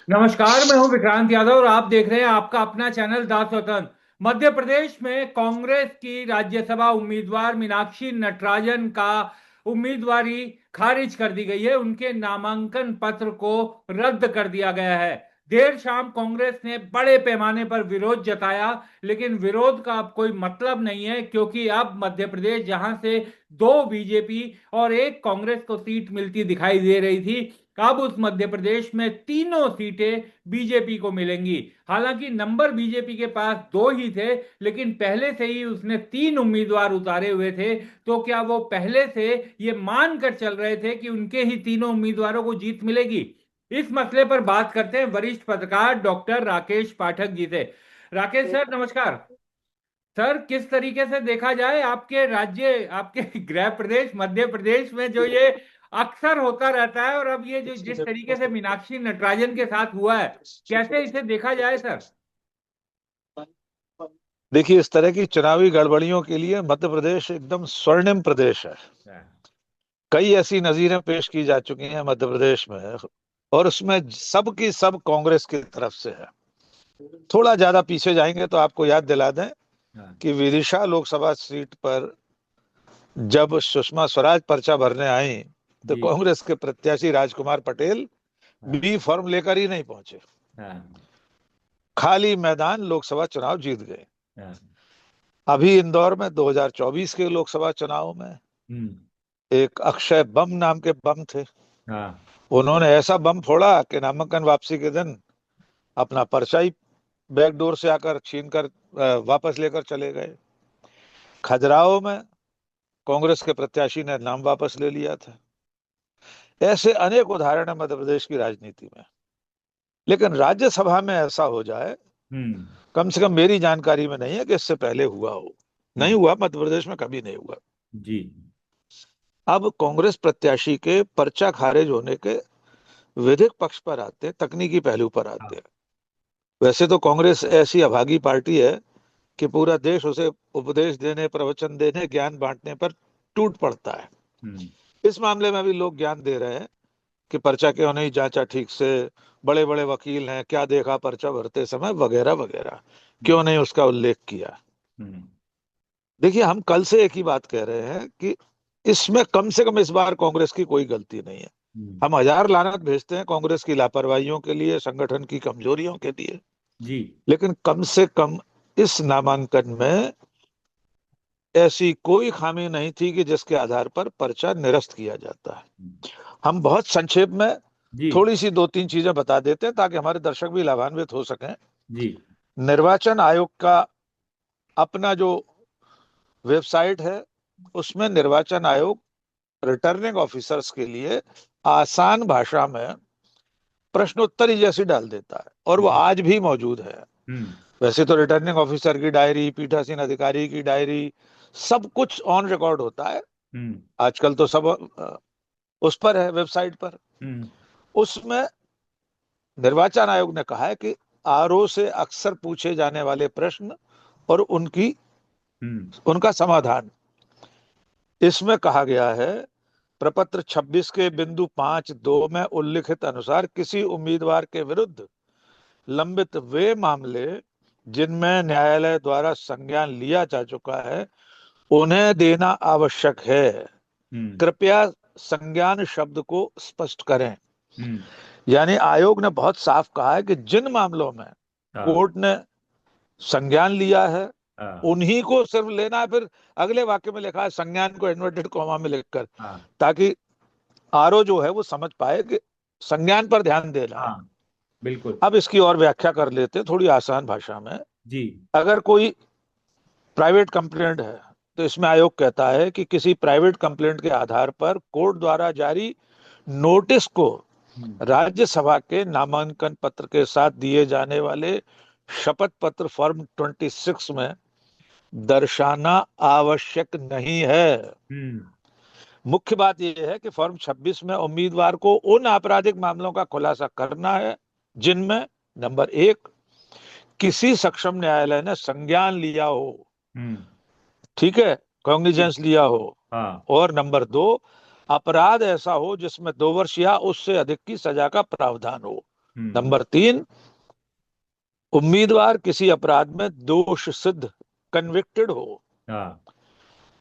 नमस्कार, मैं हूं विक्रांत यादव और आप देख रहे हैं आपका अपना चैनल दा स्वतंत्र। मध्य प्रदेश में कांग्रेस की राज्यसभा उम्मीदवार मीनाक्षी नटराजन का उम्मीदवारी खारिज कर दी गई है। उनके नामांकन पत्र को रद्द कर दिया गया है। देर शाम कांग्रेस ने बड़े पैमाने पर विरोध जताया, लेकिन विरोध का अब कोई मतलब नहीं है, क्योंकि अब मध्य प्रदेश, जहां से दो बीजेपी और एक कांग्रेस को सीट मिलती दिखाई दे रही थी, अब उस मध्य प्रदेश में तीनों सीटें बीजेपी को मिलेंगी। हालांकि नंबर बीजेपी के पास दो ही थे, लेकिन पहले से ही उसने तीन उम्मीदवार उतारे हुए थे। तो क्या वो पहले से ये मानकर चल रहे थे कि उनके ही तीनों उम्मीदवारों को जीत मिलेगी? इस मसले पर बात करते हैं वरिष्ठ पत्रकार डॉक्टर राकेश पाठक जी से। राकेश सर, नमस्कार। सर, किस तरीके से देखा जाए, आपके राज्य, आपके गृह प्रदेश मध्य प्रदेश में जो ये अक्सर होता रहता है, और अब ये जो जिस तरीके से मीनाक्षी नटराजन के साथ हुआ है, कैसे इसे देखा जाए सर? देखिए, इस तरह की चुनावी गड़बड़ियों के लिए मध्य प्रदेश एकदम स्वर्णिम प्रदेश है। कई ऐसी नजीरें पेश की जा चुकी हैं मध्य प्रदेश में, और उसमें सब की सब कांग्रेस की तरफ से है। थोड़ा ज्यादा पीछे जाएंगे तो आपको याद दिला दें कि विदिशा लोकसभा सीट पर जब सुषमा स्वराज पर्चा भरने आई, तो जी। कांग्रेस के प्रत्याशी राजकुमार पटेल हाँ। बी फॉर्म लेकर ही नहीं पहुंचे। हाँ। खाली मैदान लोकसभा चुनाव जीत गए। हाँ। अभी इंदौर में 2024 के लोकसभा चुनाव में हम्म। एक अक्षय बम नाम के बम थे। हाँ। उन्होंने ऐसा बम फोड़ा कि नामांकन वापसी के दिन अपना पर्चा ही बैक डोर से आकर छीन कर वापस लेकर चले गए। खजुराहो में कांग्रेस के प्रत्याशी ने नाम वापस ले लिया था। ऐसे अनेक उदाहरण है मध्य प्रदेश की राजनीति में। लेकिन राज्यसभा में ऐसा हो जाए, हम्म। कम से कम मेरी जानकारी में नहीं है कि इससे पहले हुआ हो। नहीं हम्म। हुआ, मध्य प्रदेश में कभी नहीं हुआ। जी। अब कांग्रेस प्रत्याशी के पर्चा खारिज होने के विधिक पक्ष पर आते हैं, तकनीकी पहलू पर आते हाँ। हैं। वैसे तो कांग्रेस ऐसी अभागी पार्टी है कि पूरा देश उसे उपदेश देने, प्रवचन देने, ज्ञान बांटने पर टूट पड़ता है। हम्म। इस मामले में भी लोग ज्ञान दे रहे हैं कि पर्चा क्यों नहीं जांचा ठीक से, बड़े बड़े वकील हैं, क्या देखा पर्चा भरते समय, वगैरह वगैरह, हम्म। क्यों नहीं उसका उल्लेख किया। हम्म। देखिए, हम कल से एक ही बात कह रहे हैं कि इसमें कम से कम इस बार कांग्रेस की कोई गलती नहीं है। हम्म। हम हजार लानत भेजते हैं कांग्रेस की लापरवाहियों के लिए, संगठन की कमजोरियों के लिए, जी। लेकिन कम से कम इस नामांकन में ऐसी कोई खामी नहीं थी कि जिसके आधार पर पर्चा निरस्त किया जाता है। हम बहुत संक्षेप में जी। थोड़ी सी दो तीन चीजें बता देते हैं ताकि हमारे दर्शक भी लाभान्वित हो सकें। जी। निर्वाचन आयोग का अपना जो वेबसाइट है, उसमें निर्वाचन आयोग रिटर्निंग ऑफिसर्स के लिए आसान भाषा में प्रश्नोत्तरी जैसी डाल देता है, और वो जी। आज भी मौजूद है। हम्म। वैसे तो रिटर्निंग ऑफिसर की डायरी, पीठासीन अधिकारी की डायरी, सब कुछ ऑन रिकॉर्ड होता है। हम्म। आजकल तो सब उस पर है, वेबसाइट पर। हम्म। उसमें निर्वाचन आयोग ने कहा है कि आरओ से अक्सर पूछे जाने वाले प्रश्न और हम्म। उनका समाधान, इसमें कहा गया है, प्रपत्र 26 के बिंदु 5(2) में उल्लिखित अनुसार किसी उम्मीदवार के विरुद्ध लंबित वे मामले जिनमें न्यायालय द्वारा संज्ञान लिया जा चुका है, उन्हें देना आवश्यक है। हम्म। कृपया संज्ञान शब्द को स्पष्ट करें। हम्म। यानी आयोग ने बहुत साफ कहा है कि जिन मामलों में हाँ। कोर्ट ने संज्ञान लिया है, हाँ। उन्हीं को सिर्फ लेना है। फिर अगले वाक्य में लिखा है संज्ञान को इन्वर्टेड कॉमा में लिखकर, हाँ। ताकि आरओ जो है वो समझ पाए कि संज्ञान पर ध्यान देना है। हाँ। बिल्कुल। अब इसकी और व्याख्या कर लेते हैं थोड़ी आसान भाषा में। जी। अगर कोई प्राइवेट कंप्लेंट है, तो इसमें आयोग कहता है कि किसी प्राइवेट कंप्लेंट के आधार पर कोर्ट द्वारा जारी नोटिस को हम्म। राज्यसभा के नामांकन पत्र के साथ दिए जाने वाले शपथ पत्र फॉर्म 26 में दर्शाना आवश्यक नहीं है। हम्म। मुख्य बात यह है कि फॉर्म 26 में उम्मीदवार को उन आपराधिक मामलों का खुलासा करना है जिनमें नंबर 1, किसी सक्षम न्यायालय ने संज्ञान लिया हो, हम्म। ठीक है, जी। कॉग्निजेंस लिया हो, हाँ। और नंबर 2, अपराध ऐसा हो जिसमें 2 वर्ष या उससे अधिक की सजा का प्रावधान हो। नंबर 3, उम्मीदवार किसी अपराध में दोष सिद्ध, कन्विक्टेड हो। हाँ।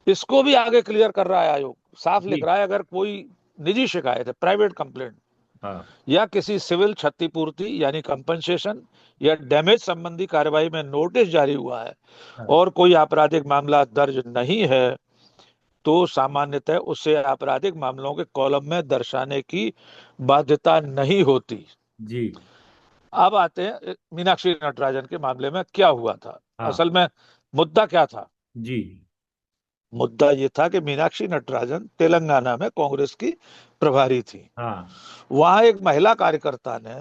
इसको भी आगे क्लियर कर रहा है आयोग, साफ लिख जी। रहा है अगर कोई निजी शिकायत है, प्राइवेट कंप्लेंट, हाँ। या किसी सिविल क्षतिपूर्ति यानी कंपनसेशन या डैमेज संबंधी कार्यवाही में नोटिस जारी हुआ है हाँ। और कोई आपराधिक मामला दर्ज नहीं है, तो सामान्यतः उसे आपराधिक मामलों के कॉलम में दर्शाने की बाध्यता नहीं होती। जी। अब आते हैं मीनाक्षी नटराजन के मामले में क्या हुआ था। हाँ। असल में मुद्दा क्या था? जी। मुद्दा ये था कि मीनाक्षी नटराजन तेलंगाना में कांग्रेस की प्रभारी थी। हाँ। वहां एक महिला कार्यकर्ता ने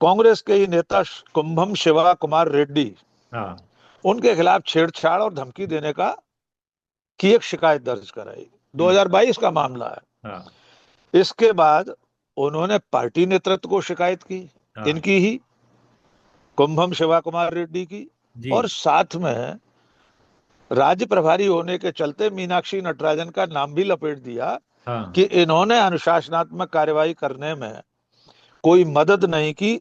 कांग्रेस के ही नेता कुंभम शिवा कुमार रेड्डी, हाँ। उनके खिलाफ छेड़छाड़ और धमकी देने की एक शिकायत दर्ज कराई। हम्म। 2022 का मामला है। हाँ। इसके बाद उन्होंने पार्टी नेतृत्व को शिकायत की, हाँ। इनकी ही, कुंभम शिवा कुमार रेड्डी की, जी। और साथ में राज्य प्रभारी होने के चलते मीनाक्षी नटराजन का नाम भी लपेट दिया कि हाँ। इन्होंने अनुशासनात्मक कार्यवाही करने में कोई मदद नहीं की।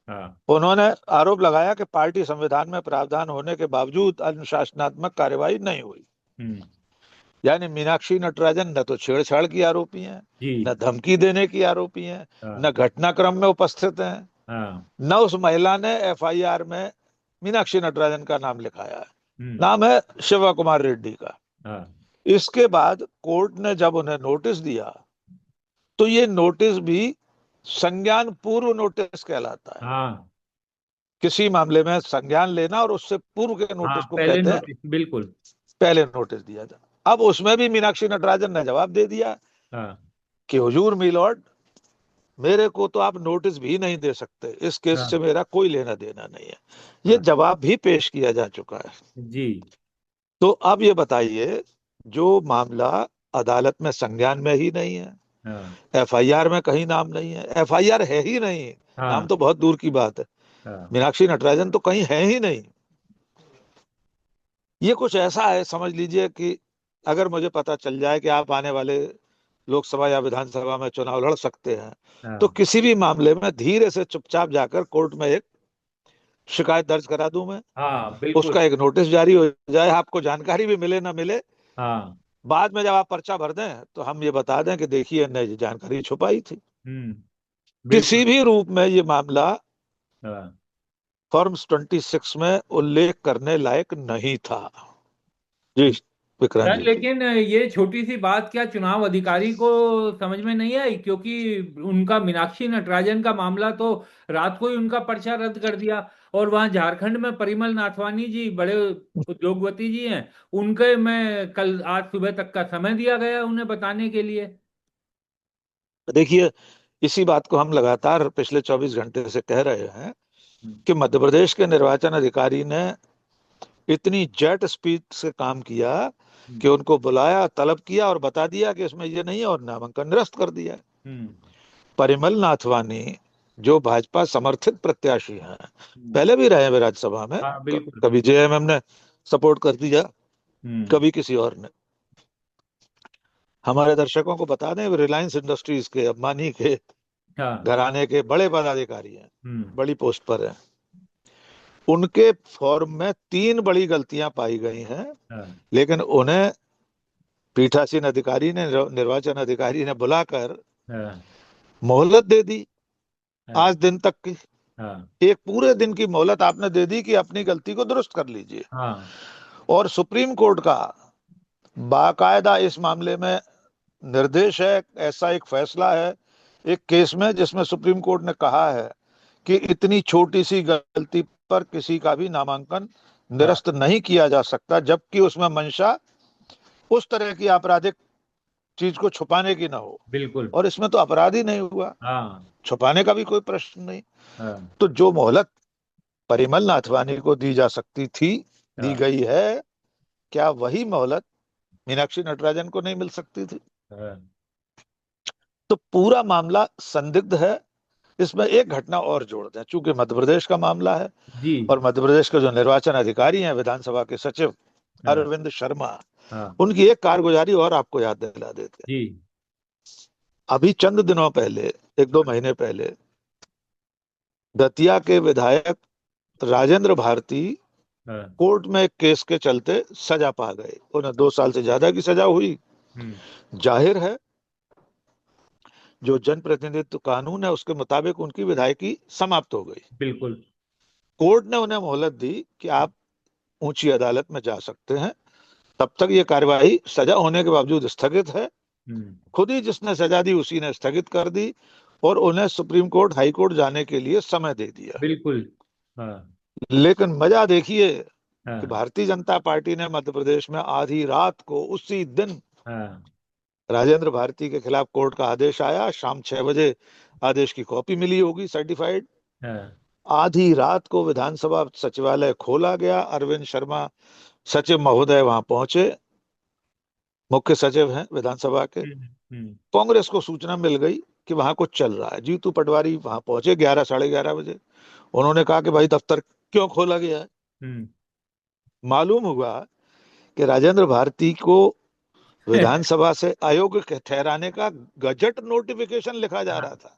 हाँ। उन्होंने आरोप लगाया कि पार्टी संविधान में प्रावधान होने के बावजूद अनुशासनात्मक कार्यवाही नहीं हुई। हम्म। यानी मीनाक्षी नटराजन न तो छेड़छाड़ की आरोपी हैं, जी। न धमकी देने की आरोपी हैं, न हाँ। घटनाक्रम में उपस्थित हैं, हाँ। न उस महिला ने एफआईआर में मीनाक्षी नटराजन का नाम लिखाया है। हम्म। नाम है शिवा कुमार रेड्डी का। हाँ। इसके बाद कोर्ट ने जब उन्हें नोटिस दिया, तो ये नोटिस भी संज्ञान पूर्व नोटिस कहलाता है। हाँ। किसी मामले में संज्ञान लेना और उससे पूर्व के हाँ, नोटिस को पहले कहते हैं नोटिस, बिल्कुल। पहले नोटिस दिया था। अब उसमें भी मीनाक्षी नटराजन ने जवाब दे दिया हाँ। कि हुजूर मिलॉर्ड, मेरे को तो आप नोटिस भी नहीं दे सकते, इस केस हाँ। से मेरा कोई लेना देना नहीं है। ये हाँ। जवाब भी पेश किया जा चुका है। जी। तो अब ये बताइए, जो मामला अदालत में संज्ञान में ही नहीं है, हाँ। एफआईआर में कहीं नाम नहीं है, एफआईआर है ही नहीं, नाम हाँ। तो बहुत दूर की बात है, हाँ। मीनाक्षी नटराजन तो कहीं है ही नहीं। ये कुछ ऐसा है, समझ लीजिए कि अगर मुझे पता चल जाए कि आप आने वाले लोकसभा या विधानसभा में चुनाव लड़ सकते हैं, तो हाँ। किसी भी मामले में धीरे से चुपचाप जाकर कोर्ट में एक शिकायत दर्ज करा दूं मैं, हाँ, बिल्कुल। उसका एक नोटिस जारी हो जाए, आपको जानकारी भी मिले ना मिले, हाँ। बाद में जब आप पर्चा भर दें तो हम ये बता दें कि देखिए ने ये जानकारी छुपाई थी। हम्म। किसी बिल्कुल। भी रूप में ये मामला हाँ। फॉर्म्स 26 में उल्लेख करने लायक नहीं था। जी विक्रांत सर, जी। लेकिन ये छोटी सी बात क्या चुनाव अधिकारी को समझ में नहीं आई? क्योंकि उनका मीनाक्षी नटराजन का मामला तो रात को ही उनका पर्चा रद्द कर दिया, और वहां झारखंड में परिमल नाथवानी जी बड़े उद्योगपति जी हैं, उनके में कल आज सुबह तक का समय दिया गया उन्हें बताने के लिए। देखिए, इसी बात को हम लगातार पिछले 24 घंटे से कह रहे हैं हम्म। कि मध्य प्रदेश के निर्वाचन अधिकारी ने इतनी जेट स्पीड से काम किया कि हम्म। उनको बुलाया, तलब किया और बता दिया कि इसमें ये नहीं है, और नामांकन निरस्त कर दिया। हम्म। परिमल नाथवानी जो भाजपा समर्थित प्रत्याशी हैं, हम्म। पहले भी रहे हैं राज्यसभा में, हाँ, बिल्कुल। कभी जेएमएम ने सपोर्ट कर दिया, हम्म। कभी किसी और ने। हमारे दर्शकों को बता दें, रिलायंस इंडस्ट्रीज के अंबानी के हाँ। घराने के बड़े पदाधिकारी हैं, हम्म। बड़ी पोस्ट पर हैं। उनके फॉर्म में 3 बड़ी गलतियां पाई गई हैं, हाँ। लेकिन उन्हें पीठासीन अधिकारी ने, निर्वाचन अधिकारी ने बुलाकर हाँ। मोहलत दे दी, हाँ। आज दिन तक की। हाँ। एक पूरे दिन की मोहलत आपने दे दी कि अपनी गलती को दुरुस्त कर लीजिए। हाँ। और सुप्रीम कोर्ट का बाकायदा इस मामले में निर्देश है, ऐसा एक फैसला है एक केस में जिसमें सुप्रीम कोर्ट ने कहा है कि इतनी छोटी सी गलती पर किसी का भी नामांकन हाँ, निरस्त नहीं किया जा सकता, जबकि उसमें मंशा उस तरह की आपराधिक चीज को छुपाने की ना हो। बिल्कुल। और इसमें तो अपराध ही नहीं हुआ, हाँ। छुपाने का भी कोई प्रश्न नहीं। हाँ। तो जो मोहलत परिमल नाथवानी को दी जा सकती थी, दी हाँ। गई है, क्या वही मोहलत मीनाक्षी नटराजन को नहीं मिल सकती थी? हाँ। तो पूरा मामला संदिग्ध है। इसमें एक घटना और जोड़ दें, चूंकि मध्य प्रदेश का मामला है जी। और मध्य प्रदेश के जो निर्वाचन अधिकारी हैं, विधानसभा के सचिव हाँ। अरविंद शर्मा, हाँ। उनकी एक कारगुजारी और आपको याद दिला देते हैं। जी। अभी चंद दिनों पहले, 1-2 महीने पहले, दतिया के विधायक राजेंद्र भारती हाँ। कोर्ट में एक केस के चलते सजा पा गए। उन्हें 2 साल से ज्यादा की सजा हुई। हम्म। जाहिर है जो जनप्रतिनिधित्व कानून है उसके मुताबिक उनकी विधायकी समाप्त हो गई। बिल्कुल। कोर्ट ने उन्हें मोहलत दी कि आप ऊंची अदालत में जा सकते हैं। तब तक ये कार्यवाही सजा होने के बावजूद स्थगित है। हम्म। खुद ही जिसने सजा दी उसी ने स्थगित कर दी और उन्हें सुप्रीम कोर्ट हाई कोर्ट जाने के लिए समय दे दिया। बिल्कुल। हाँ। लेकिन मजा देखिए कि हाँ। भारतीय जनता पार्टी ने मध्य प्रदेश में आधी रात को उसी दिन हाँ। राजेंद्र भारती के खिलाफ कोर्ट का आदेश आया। शाम 6 बजे आदेश की कॉपी मिली होगी सर्टिफाइड। हाँ। आधी रात को विधानसभा सचिवालय खोला गया। अरविंद शर्मा सचिव महोदय वहां पहुंचे। मुख्य सचिव हैं विधानसभा के। हम्म। हम्म। कांग्रेस को सूचना मिल गई कि वहां कुछ चल रहा है। जीतू पटवारी वहां पहुंचे 11 साढ़े 11 बजे। उन्होंने कहा कि भाई दफ्तर क्यों खोला गया है। हम्म। मालूम हुआ कि राजेंद्र भारती को विधानसभा से अयोग्य ठहराने का गजट नोटिफिकेशन लिखा जा हाँ। रहा था।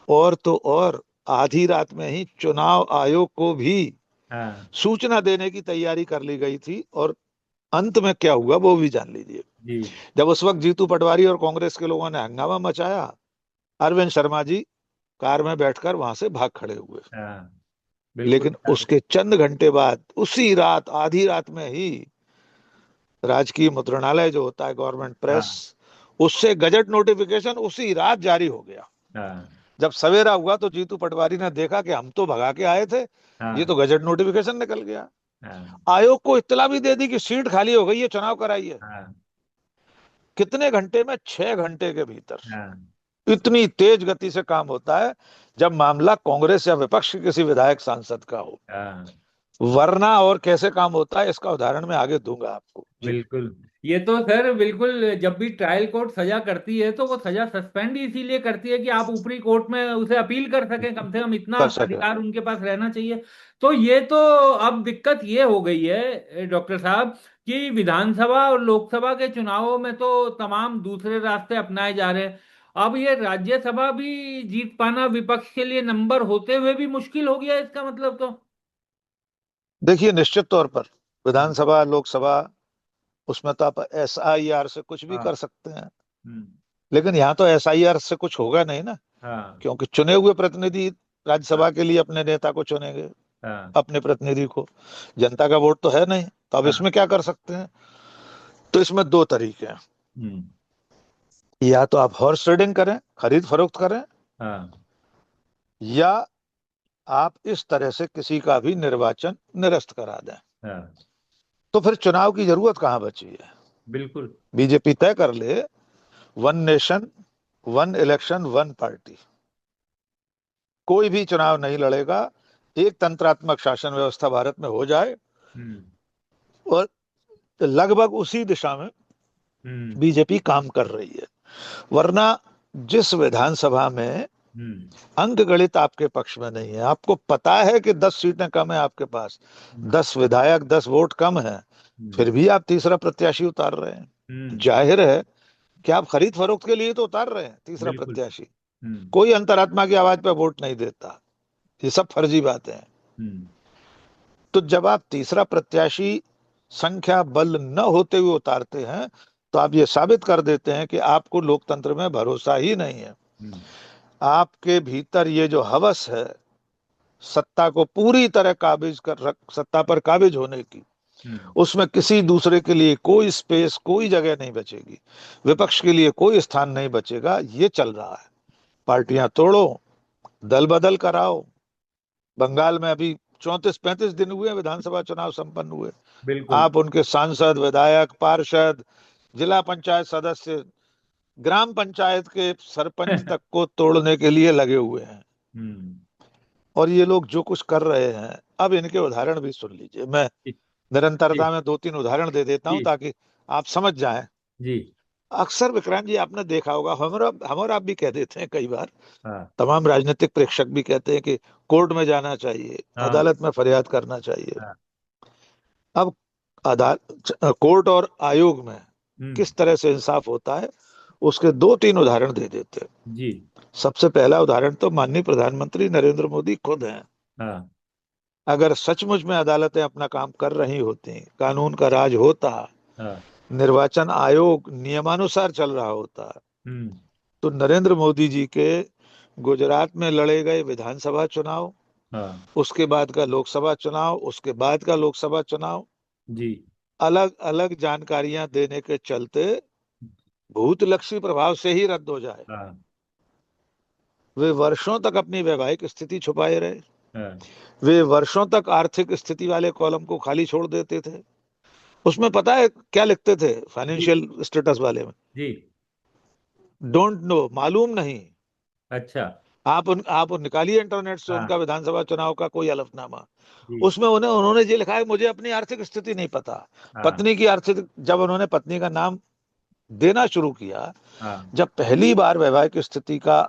और तो और आधी रात में ही चुनाव आयोग को भी हाँ। सूचना देने की तैयारी कर ली गई थी। और अंत में क्या हुआ वो भी जान लीजिए। जी। जब उस वक्त जीतू पटवारी और कांग्रेस के लोगों ने हंगामा मचाया, अरविंद शर्मा जी कार में बैठकर वहां से भाग खड़े हुए। हाँ। बिल्कुल। लेकिन उसके चंद घंटे बाद उसी रात आधी रात में ही राजकीय मुद्रणालय जो होता है गवर्नमेंट प्रेस, हाँ। उससे गजट नोटिफिकेशन उसी रात जारी हो गया। हाँ। जब सवेरा हुआ तो जीतू पटवारी ने देखा कि हम तो भगा के आए थे, ये हाँ। तो गजट नोटिफिकेशन निकल गया। हाँ। आयोग को इत्तला भी दे दी कि सीट खाली हो गई है, चुनाव कराइए। हाँ। कितने घंटे में? 6 घंटे के भीतर। हाँ। इतनी तेज गति से काम होता है जब मामला कांग्रेस या विपक्ष के किसी विधायक सांसद का हो। हाँ। वरना और कैसे काम होता है इसका उदाहरण मैं आगे दूंगा आपको जी। बिल्कुल। ये तो सर बिल्कुल, जब भी ट्रायल कोर्ट सजा करती है तो वो सजा सस्पेंड ही इसीलिए करती है कि आप ऊपरी कोर्ट में उसे अपील कर सकें, कम से कम इतना कर सके। अधिकार उनके पास रहना चाहिए। तो ये तो अब दिक्कत ये हो गई है डॉक्टर साहब कि विधानसभा और लोकसभा के चुनावों में तो तमाम दूसरे रास्ते अपनाए जा रहे हैं। अब ये राज्यसभा भी जीत पाना विपक्ष के लिए नंबर होते हुए भी मुश्किल हो गया, इसका मतलब तो। देखिए निश्चित तौर पर हम्म। विधानसभा लोकसभा उसमें तो आप SIR से कुछ भी हाँ। कर सकते हैं। हम्म। लेकिन यहाँ तो SIR से कुछ होगा नहीं ना, हाँ। क्योंकि चुने हुए प्रतिनिधि हाँ। राज्यसभा के लिए अपने नेता को चुनेंगे, हाँ। अपने प्रतिनिधि को। जनता का वोट तो है नहीं, तो अब हाँ। इसमें क्या कर सकते हैं? तो इसमें दो तरीके हैं। हम्म। या तो आप हॉर्स ट्रेडिंग करें, खरीद फरोख्त करें, हाँ। या आप इस तरह से किसी का भी निर्वाचन निरस्त करा दें। हाँ। तो फिर चुनाव की जरूरत कहां बची है? बिल्कुल। बीजेपी तय कर ले, one nation one election one party, कोई भी चुनाव नहीं लड़ेगा, एक तंत्रात्मक शासन व्यवस्था भारत में हो जाए। हम्म। और लगभग उसी दिशा में हम्म। बीजेपी काम कर रही है। वरना जिस विधानसभा में हम्म। अंक गणित आपके पक्ष में नहीं है, आपको पता है कि 10 सीटें कम है आपके पास, हम्म। 10 विधायक 10 वोट कम है, हम्म। फिर भी आप तीसरा प्रत्याशी उतार रहे हैं। तो हम्म। जाहिर है कि आप खरीद फरोख्त के लिए तो उतार रहे हैं तीसरा बिल्कुल। प्रत्याशी। हम्म। कोई अंतरात्मा की आवाज पर वोट नहीं देता। ये सब फर्जी बातें हैं। हम्म। तो जब आप तीसरा प्रत्याशी संख्या बल न होते हुए उतारते हैं तो आप ये साबित कर देते हैं कि आपको लोकतंत्र में भरोसा ही नहीं है। हम्म। आपके भीतर ये जो हवस है सत्ता को पूरी तरह काबिज कर रख, सत्ता पर काबिज होने की, हम्म। उसमें किसी दूसरे के लिए कोई स्पेस, कोई जगह नहीं बचेगी। विपक्ष के लिए कोई स्थान नहीं बचेगा। ये चल रहा है। पार्टियां तोड़ो, दल बदल कराओ। बंगाल में अभी 34-35 दिन हुए विधानसभा चुनाव संपन्न हुए। बिल्कुल। आप उनके सांसद, विधायक, पार्षद, जिला पंचायत सदस्य, ग्राम पंचायत के सरपंच तक को तोड़ने के लिए लगे हुए हैं। हम्म। और ये लोग जो कुछ कर रहे हैं, अब इनके उदाहरण भी सुन लीजिए। मैं जी। जी। निरंतरता में 2-3 उदाहरण दे देता हूं जी। ताकि आप समझ जाएं। जी। अक्सर विक्रांत जी आपने देखा होगा, हम और आप भी कह देते हैं कई बार, हाँ। तमाम राजनीतिक प्रेक्षक भी कहते हैं कि कोर्ट में जाना चाहिए, हाँ। अदालत में फरियाद करना चाहिए। हाँ। अब अदालत, कोर्ट और आयोग में हम्म। किस तरह से इंसाफ होता है उसके दो तीन उदाहरण दे देते हैं। जी। सबसे पहला उदाहरण तो माननीय प्रधानमंत्री नरेंद्र मोदी खुद हैं। हाँ। अगर सचमुच में अदालतें अपना काम कर रही होती, कानून का राज होता, हाँ। निर्वाचन आयोग नियमानुसार चल रहा होता, हम्म। तो नरेंद्र मोदी जी के गुजरात में लड़े गए विधानसभा चुनाव, हाँ। उसके बाद का लोकसभा चुनाव, उसके बाद का लोकसभा चुनाव, जी। अलग अलग जानकारियां देने के चलते भूतलक्षी प्रभाव से ही रद्द हो जाए। हाँ। वे वर्षों तक अपनी वैवाहिक स्थिति छुपाए रहे। हाँ। वे वर्षों तक आर्थिक स्थिति वाले कॉलम को खाली छोड़ देते थे। उसमें पता है क्या लिखते थे जी। फाइनेंशियल स्टेटस वाले में? जी। डोंट नो, मालूम नहीं। अच्छा। आप निकालिए इंटरनेट से हाँ। उनका विधानसभा चुनाव का कोई हलफनामा। जी। उसमें उन्होंने ये लिखा है, मुझे अपनी आर्थिक स्थिति नहीं पता। हाँ। पत्नी की आर्थिक, जब उन्होंने पत्नी का नाम देना शुरू किया, हाँ। जब पहली बार वैवाहिक स्थिति का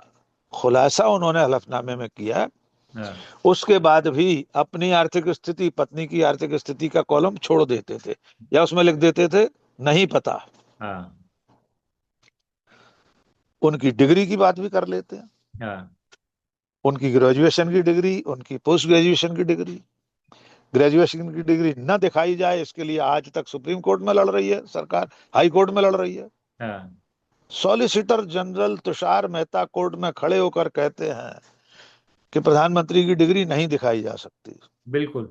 खुलासा उन्होंने हलफनामे में किया, हाँ। उसके बाद भी अपनी आर्थिक स्थिति, पत्नी की आर्थिक स्थिति का कॉलम छोड़ देते थे, या उसमें लिख देते थे नहीं पता। हाँ। उनकी डिग्री की बात भी कर लेते हैं। हाँ। उनकी ग्रेजुएशन की डिग्री, उनकी पोस्ट ग्रेजुएशन की डिग्री, ग्रेजुएशन की डिग्री न दिखाई जाए, इसके लिए आज तक सुप्रीम कोर्ट में लड़ रही है सरकार, हाई कोर्ट में लड़ रही है। हाँ। Solicitor general Tushar Mehta court में खड़े होकर कहते हैं कि प्रधानमंत्री की डिग्री नहीं दिखाई जा सकती। बिल्कुल।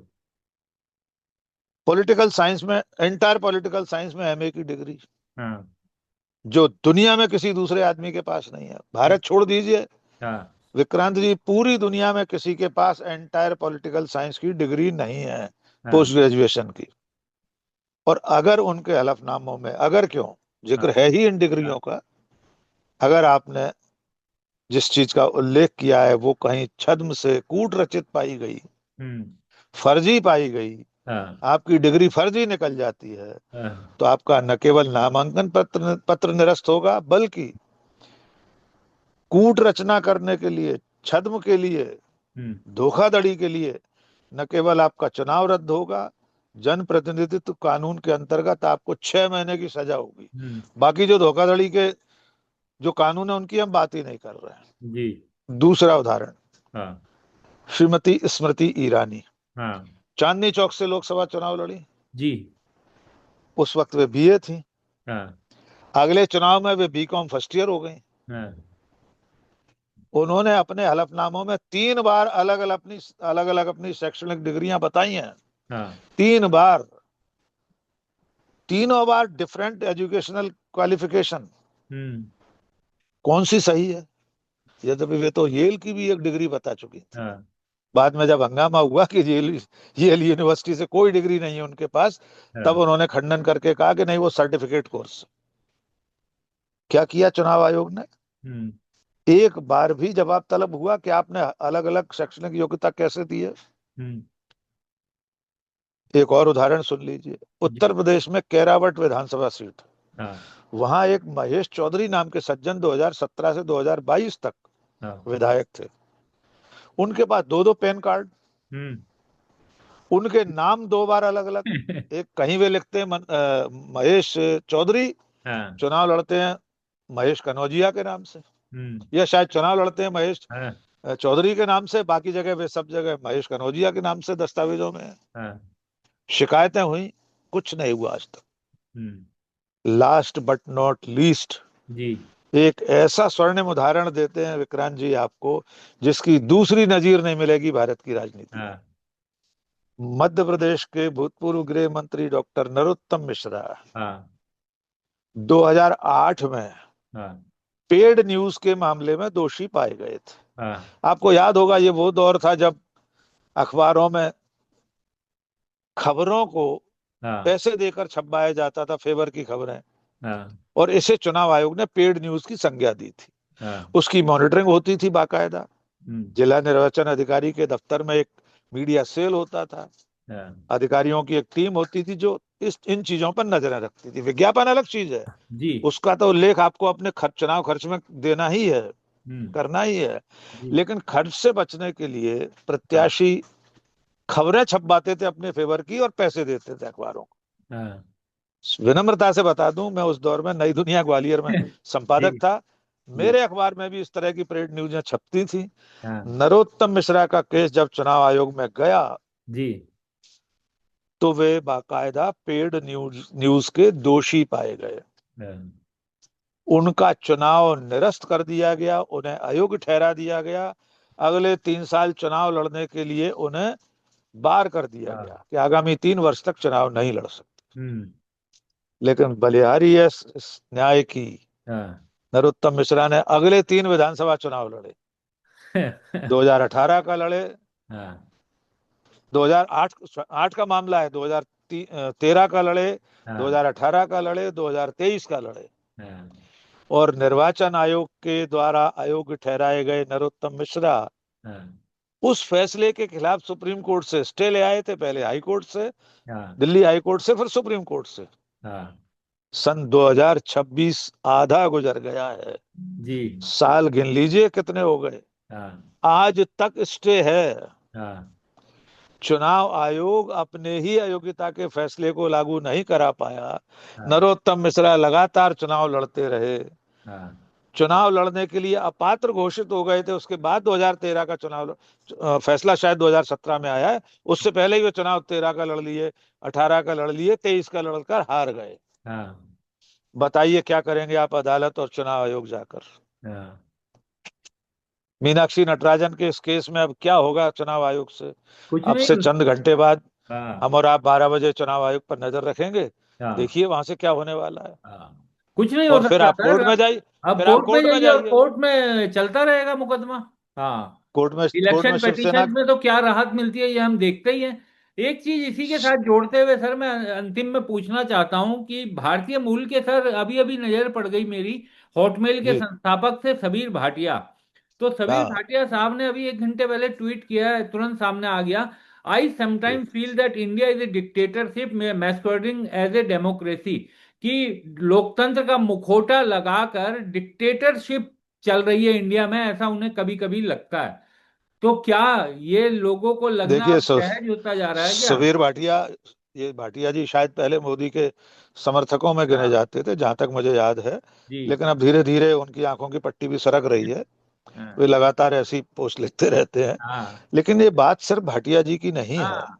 पॉलिटिकल साइंस में, एंटायर पॉलिटिकल साइंस में एमए की डिग्री, हाँ। जो दुनिया में किसी दूसरे आदमी के पास नहीं है। भारत छोड़ दीजिए, हाँ। विक्रांत जी, पूरी दुनिया में किसी के पास एंटायर पॉलिटिकल साइंस की डिग्री नहीं है, हाँ। पोस्ट ग्रेजुएशन की। और अगर उनके हलफनामों में, अगर क्यों, हाँ। जिक्र है ही इन हाँ। डिग्रियों का, अगर आपने जिस चीज का उल्लेख किया है वो कहीं छद्म से कूट रचित पाई गई, हम्म। फर्जी पाई गई, हाँ। आपकी डिग्री फर्जी निकल जाती है, हाँ। तो आपका न केवल नामांकन पत्र पत्र निरस्त होगा, बल्कि कूट रचना करने के लिए, छद्म के लिए, हम्म। धोखाधड़ी के लिए न केवल आपका चुनाव रद्द होगा, जनप्रतिनिधित्व कानून के अंतर्गत आपको 6 महीने की सजा होगी। हम्म। बाकी जो धोखाधड़ी के जो कानून है उनकी हम बात ही नहीं कर रहे हैं। जी। दूसरा उदाहरण, हाँ। श्रीमती स्मृति ईरानी हाँ। चांदनी चौक से लोकसभा चुनाव लड़ी। जी। उस वक्त वे बीए थी। हाँ। अगले चुनाव में वे बीकॉम फर्स्ट ईयर हो गई। हाँ। उन्होंने अपने हलफनामों में 3 बार अलग अलग अपनी शैक्षणिक डिग्रियां बताई हैं। हाँ। 3 बार, तीनों बार डिफरेंट एजुकेशनल क्वालिफिकेशन। हम्म। कौन सी सही है? यद्यपि वे तो येल की भी एक डिग्री बता चुकी थी। हाँ। बाद में जब हंगामा हुआ कि येल यूनिवर्सिटी से कोई डिग्री नहीं है उनके पास, तब हाँ। उन्होंने खंडन करके कहा कि नहीं, वो सर्टिफिकेट कोर्स। क्या किया चुनाव आयोग ने? हम्म। एक बार भी जवाब तलब हुआ कि आपने अलग अलग शैक्षणिक योग्यता कैसे दी है? हम्म। एक और उदाहरण सुन लीजिए। उत्तर जी। प्रदेश में कैरावट विधानसभा सीट, हाँ। वहां एक महेश चौधरी नाम के सज्जन 2017 से 2022 तक हाँ। विधायक थे। उनके पास दो दो पैन कार्ड, हम्म। उनके नाम 2 बार अलग अलग। एक कहीं वे लिखते हैं महेश चौधरी, हाँ। चुनाव लड़ते हैं महेश कनौजिया के नाम से, हम्म। या शायद चुनाव लड़ते हैं महेश हाँ। चौधरी के नाम से, बाकी जगह वे सब जगह महेश कनौजिया के नाम से दस्तावेजों में है। हाँ। शिकायतें हुई, कुछ नहीं हुआ आज तक। हम्म। लास्ट बट नॉट लीस्ट, जी। एक ऐसा स्वर्णिम उदाहरण देते हैं विक्रांत जी आपको, जिसकी दूसरी नजीर नहीं मिलेगी भारत की राजनीति में। हाँ। मध्य प्रदेश के भूतपूर्व गृह मंत्री डॉक्टर नरोत्तम मिश्रा हाँ। 2008 में हाँ। पेड न्यूज के मामले में दोषी पाए गए थे। हाँ। आपको याद होगा, ये वो दौर था जब अखबारों में खबरों को हाँ। पैसे देकर छपवाया जाता था, फेवर की खबरें, हाँ। और इसे चुनाव आयोग ने पेड न्यूज की संज्ञा दी थी। हाँ। उसकी मॉनिटरिंग होती थी बाकायदा। हम्म। जिला निर्वाचन अधिकारी के दफ्तर में एक मीडिया सेल होता था, हाँ। अधिकारियों की एक टीम होती थी जो इन चीजों पर नजरें रखती थी। विज्ञापन अलग चीज है, जी। उसका तो उल्लेख आपको अपने चुनाव खर्च में देना ही है, हम्म। करना ही है। जी। लेकिन खर्च से बचने के लिए हाँ। प्रत्याशी खबरें छपवाते थे अपने फेवर की और पैसे देते थे अखबारों को। हाँ। विनम्रता से बता दूं, मैं उस दौर में नई दुनिया ग्वालियर में जी। संपादक था। जी। मेरे अखबार में भी इस तरह की पेड न्यूज़ें छपती थी। हाँ। नरोत्तम मिश्रा का केस जब चुनाव आयोग में गया, जी। तो वे बाकायदा पेड न्यूज न्यूज के दोषी पाए गए। हाँ। उनका चुनाव निरस्त कर दिया गया, उन्हें अयोग्य ठहरा दिया गया। अगले 3 साल चुनाव लड़ने के लिए उन्हें बार कर दिया हाँ। गया कि आगामी 3 वर्ष तक चुनाव नहीं लड़ सकते। हम्म। लेकिन बलिहारी इस न्याय की हाँ। नरोत्तम मिश्रा ने अगले 3 विधानसभा चुनाव लड़े। 2018 का लड़े, हाँ। 2008 आठ का मामला है, 2013 का लड़े, हाँ। 2018 का लड़े, 2023 का लड़े। हाँ। और निर्वाचन आयोग के द्वारा अयोग्य ठहराए गए नरोत्तम मिश्रा हाँ। उस फैसले के खिलाफ सुप्रीम कोर्ट से स्टे ले आए थे, पहले हाई कोर्ट से, हाँ। दिल्ली हाई कोर्ट से, फिर सुप्रीम कोर्ट से। हाँ। सन 2026 आधा गुजर गया है, जी। साल गिन लीजिए कितने हो गए। हाँ। आज तक स्टे है। हाँ। चुनाव आयोग अपने ही अयोग्यता के फैसले को लागू नहीं करा पाया। हाँ। नरोत्तम मिश्रा लगातार चुनाव लड़ते रहे। हाँ। चुनाव लड़ने के लिए अपात्र घोषित हो गए थे, उसके बाद 2013 का चुनाव फैसला शायद 2017 में आया है। उससे पहले ही वो चुनाव 13 का लड़ लिए, 18 का लड़ लिए, 23 का लड़कर हार गए। हाँ। बताइए क्या करेंगे आप अदालत और चुनाव आयोग जाकर। हाँ। मीनाक्षी नटराजन के इस केस में अब क्या होगा चुनाव आयोग से? कुछ अब से नहीं। चंद घंटे बाद हाँ। हम और आप 12 बजे चुनाव आयोग पर नजर रखेंगे। हाँ। देखिए वहां से क्या होने वाला है। हाँ। कुछ नहीं हो और फिर सकता आप सर। कोर्ट में जाइए। अब फिर आप कोर्ट में कोर्ट में जाइए और जाइए। कोर्ट में चलता रहेगा मुकदमा। हाँ। कोर्ट में इलेक्शन शिवसेना। पिटीशन में तो क्या राहत मिलती है ये हम देखते ही हैं। एक चीज इसी के साथ जोड़ते हुए सर मैं अंतिम में पूछना चाहता हूं कि भारतीय मूल के सर अभी अभी नजर पड़ गई मेरी हॉटमेल के जी। संस्थापक थे सबीर भाटिया। तो सबीर हाँ। भाटिया साहब ने अभी 1 घंटे पहले ट्वीट किया है तुरंत सामने आ गया। आई जी। Sometime feel that India is a dictatorship masquerading as a democracy. कि लोकतंत्र का मुखौटा लगाकर डिक्टेटरशिप चल रही है इंडिया में ऐसा उन्हें कभी कभी लगता है। तो क्या ये लोगों को लगना देखिए अब सहज होता जा रहा है क्या? सुबीर भाटिया, ये भाटिया जी शायद पहले मोदी के समर्थकों में गिने हाँ। जाते थे, जहां तक मुझे याद है। जी। लेकिन अब धीरे धीरे उनकी आंखों की पट्टी भी सरक रही है। हाँ। वे लगातार ऐसी पोस्ट लिखते रहते हैं। हाँ। लेकिन ये बात सिर्फ भाटिया जी की नहीं है। हाँ।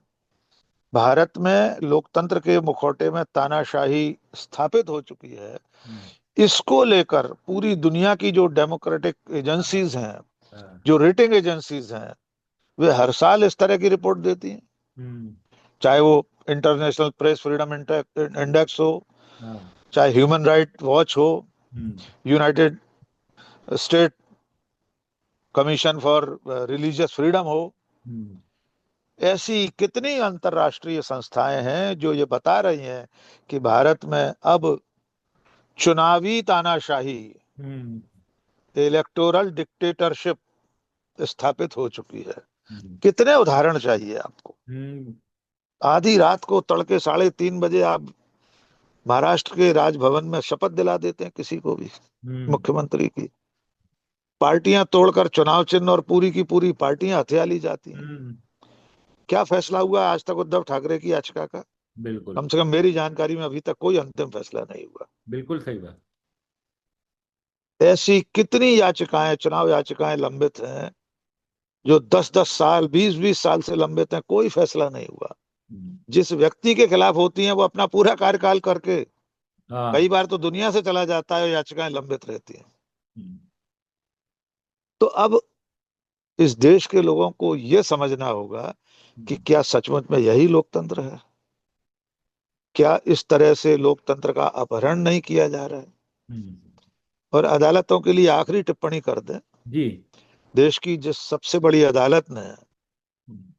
भारत में लोकतंत्र के मुखौटे में तानाशाही स्थापित हो चुकी है। हम्म। इसको लेकर पूरी दुनिया की जो डेमोक्रेटिक हाँ। एजेंसीज हैं, हाँ। जो रेटिंग एजेंसीज हैं, वे हर साल इस तरह की रिपोर्ट देती हैं। हम्म। चाहे वो इंटरनेशनल प्रेस फ्रीडम इंडेक्स हो, हाँ। चाहे ह्यूमन राइट वॉच हो, hmm. United state commission for religious freedom हो। हम्म। ऐसी कितनी अंतर्राष्ट्रीय संस्थाएं हैं जो ये बता रही हैं कि भारत में अब चुनावी तानाशाही, हम्म। इलेक्टोरल डिक्टेटरशिप स्थापित हो चुकी है। हम्म। कितने उदाहरण चाहिए आपको? हम्म। आधी रात को तड़के 3:30 बजे आप महाराष्ट्र के राजभवन में शपथ दिला देते हैं किसी को भी, हम्म। मुख्यमंत्री की। पार्टियां तोड़कर चुनाव चिन्ह और पूरी की पूरी पार्टियां हथिया ली जाती हैं। हम्म। क्या फैसला हुआ आज तक उद्धव ठाकरे की याचिका का? बिल्कुल। कम से कम मेरी जानकारी में अभी तक कोई अंतिम फैसला नहीं हुआ। बिल्कुल सही बात। ऐसी कितनी याचिकाएं, चुनाव याचिकाएं लंबित हैं, जो 10-10 साल, 20-20 साल से लंबित हैं, कोई फैसला नहीं हुआ। हम्म। जिस व्यक्ति के खिलाफ होती हैं वो अपना पूरा कार्यकाल करके कई हाँ। बार तो दुनिया से चला जाता है, याचिकाएं लंबित रहती हैं। हम्म। तो अब इस देश के लोगों को यह समझना होगा कि हम्म। क्या सचमुच में यही लोकतंत्र है? क्या इस तरह से लोकतंत्र का अपहरण नहीं किया जा रहा है? हम्म। और अदालतों के लिए आखिरी टिप्पणी कर दें। जी। देश की जिस सबसे बड़ी अदालत ने हम्म।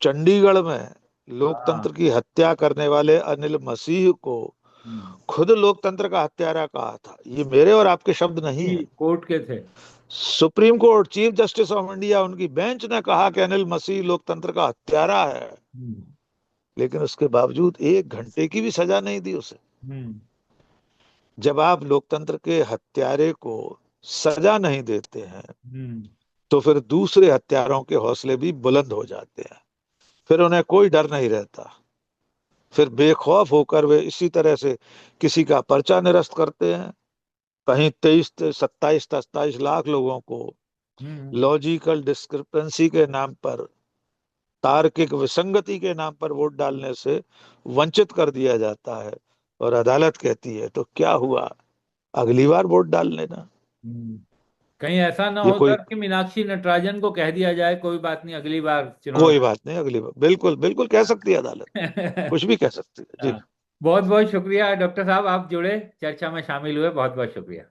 चंडीगढ़ में हाँ। लोकतंत्र की हत्या करने वाले अनिल मसीह को हम्म। खुद लोकतंत्र का हत्यारा कहा था, ये मेरे और आपके शब्द नहीं जी है। कोर्ट के थे। Supreme court, chief justice of India, उनकी बेंच ने कहा कि अनिल मसीह लोकतंत्र का हत्यारा है। हम्म। लेकिन उसके बावजूद 1 घंटे की भी सजा नहीं दी उसे। हम्म। जब आप लोकतंत्र के हत्यारे को सजा नहीं देते हैं, हम्म। तो फिर दूसरे हत्यारों के हौसले भी बुलंद हो जाते हैं। फिर उन्हें कोई डर नहीं रहता। फिर बेखौफ होकर वे इसी तरह से किसी का पर्चा निरस्त करते हैं। कहीं 27 लाख लोगों को हम्म। लॉजिकल डिस्क्रिपेंसी के नाम पर, तार्किक विसंगति के नाम पर वोट डालने से वंचित कर दिया जाता है। और अदालत कहती है तो क्या हुआ, अगली बार वोट डाल लेना। हम्म। कहीं ऐसा ना ये हो कोई, सर कि मीनाक्षी नटराजन को कह दिया जाए कोई बात नहीं, अगली बार चुनाव। कोई बात नहीं, अगली बार बिल्कुल बिल्कुल कह सकती है अदालत, कुछ भी कह सकती है जी। हाँ, बहुत बहुत शुक्रिया डॉक्टर साहब, आप जुड़े, चर्चा में शामिल हुए, बहुत बहुत शुक्रिया।